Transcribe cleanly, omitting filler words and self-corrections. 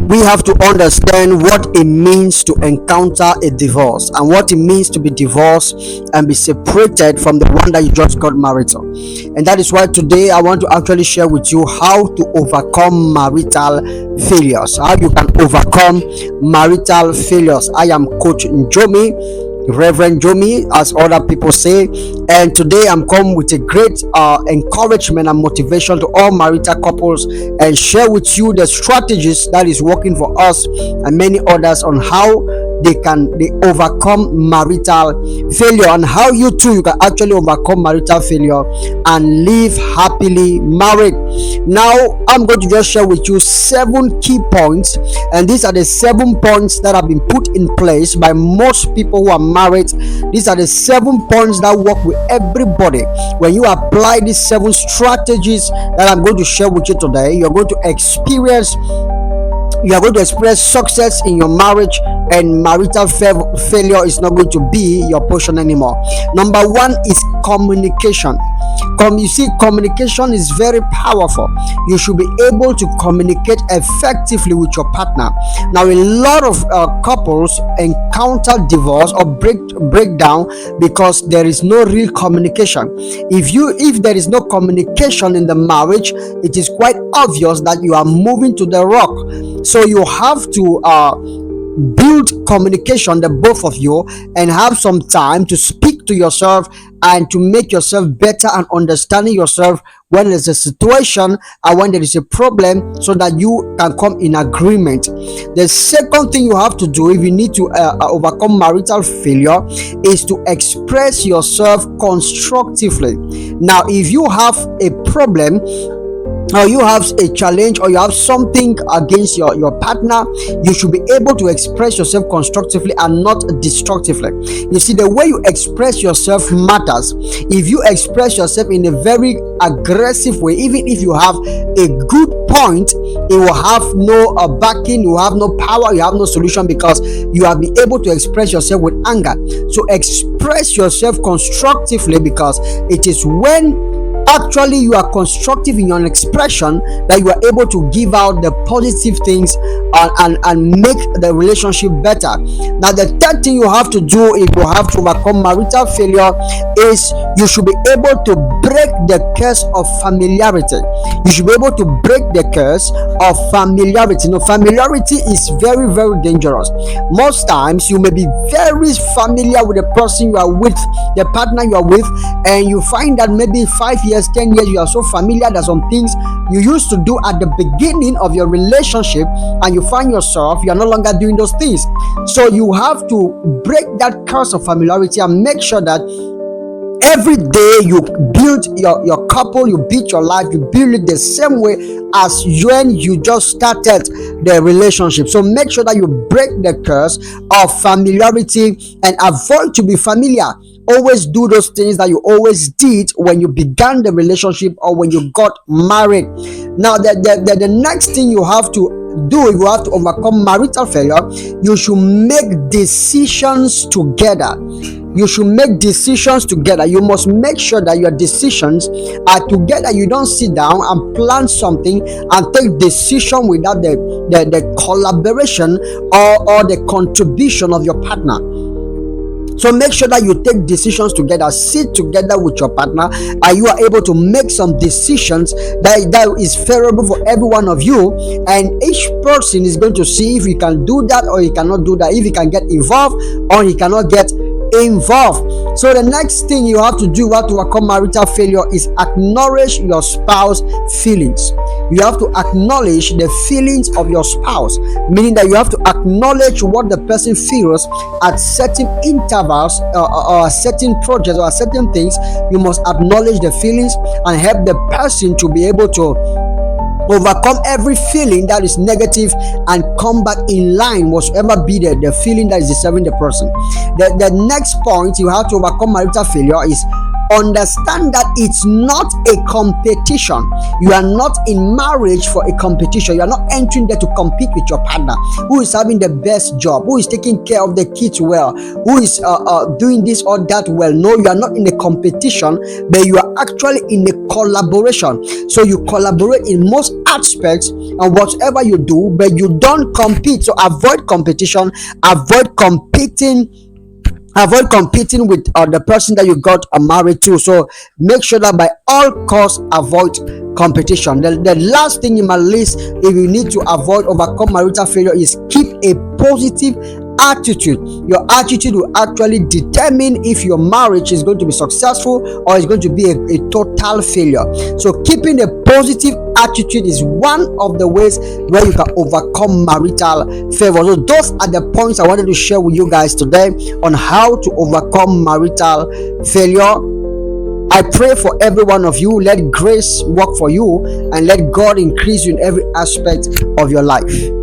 we have to understand what it means to encounter a divorce and what it means to be divorced and be separated from the one that you just got married to. And that is why today I want to actually share with you how to overcome marital failures, how you can overcome marital failures. I am Coach Njomi, Reverend Jomi, as other people say, and today I'm come with a great encouragement and motivation to all marital couples and share with you the strategies that is working for us and many others on how they overcome marital failure, and how you can actually overcome marital failure and live happily married. Now I'm going to just share with you 7 key points, and these are the 7 points that have been put in place by most people who are married. These are the 7 points that work with everybody. When you apply these 7 strategies that I'm going to share with you today, you're going to experience success in your marriage, and marital failure is not going to be your portion anymore. Number 1 is communication. You see, communication is very powerful. You should be able to communicate effectively with your partner. Now, a lot of couples encounter divorce or breakdown because there is no real communication. If there is no communication in the marriage, it is quite obvious that you are moving to the rock. So you have to build communication, the both of you, and have some time to speak to yourself and to make yourself better and understanding yourself when there's a situation and when there is a problem, so that you can come in agreement. The second thing you have to do if you need to overcome marital failure is to express yourself constructively. Now, if you have a problem, or you have a challenge, or you have something against your partner, you should be able to express yourself constructively and not destructively. You see, the way you express yourself matters. If you express yourself in a very aggressive way, even if you have a good point, it will have no backing, you have no power, you have no solution, because you have been able to express yourself with anger. So express yourself constructively, because it is when actually you are constructive in your expression that you are able to give out the positive things and make the relationship better. Now, the third thing you have to do if you have to overcome marital failure is you should be able to break the curse of familiarity. You should be able to break the curse of familiarity. Now, familiarity is very, very dangerous. Most times you may be very familiar with the person you are with, the partner you are with, and you find that maybe 5 years, 10 years, you are so familiar that some things you used to do at the beginning of your relationship, and you find yourself you are no longer doing those things. So you have to break that curse of familiarity and make sure that every day you build your couple, you build your life, you build it the same way as when you just started the relationship. So make sure that you break the curse of familiarity and avoid to be familiar. Always do those things that you always did when you began the relationship or when you got married. Now, the next thing you have to do, if you have to overcome marital failure, you should make decisions together. You should make decisions together. You must make sure that your decisions are together. You don't sit down and plan something and take decision without the collaboration or the contribution of your partner. So make sure that you take decisions together, sit together with your partner, and you are able to make some decisions that is favorable for every one of you, and each person is going to see if he can do that or he cannot do that, if he can get involved or he cannot get involved. So the next thing you have to do, you have to overcome marital failure, is acknowledge your spouse's feelings. You have to acknowledge the feelings of your spouse, meaning that you have to acknowledge what the person feels at certain intervals or certain projects or certain things. You must acknowledge the feelings and help the person to be able to overcome every feeling that is negative and come back in line, whatever be the feeling that is disturbing the person. The next point you have to overcome marital failure is understand that it's not a competition. You are not in marriage for a competition. You are not entering there to compete with your partner who is having the best job, who is taking care of the kids well, who is doing this or that well. No, you are not in a competition, but you are actually in a collaboration. So you collaborate in most aspects and whatever you do, but you don't compete. So avoid competition, avoid competing with the person that you got married to. So make sure that by all costs avoid competition. The last thing in my list, if you need to avoid overcome marital failure, is keep a positive attitude. Your attitude will actually determine if your marriage is going to be successful or is going to be a total failure. So keeping a positive attitude is one of the ways where you can overcome marital failure. So those are the points I wanted to share with you guys today on how to overcome marital failure. I pray for every one of you. Let grace work for you and let God increase you in every aspect of your life.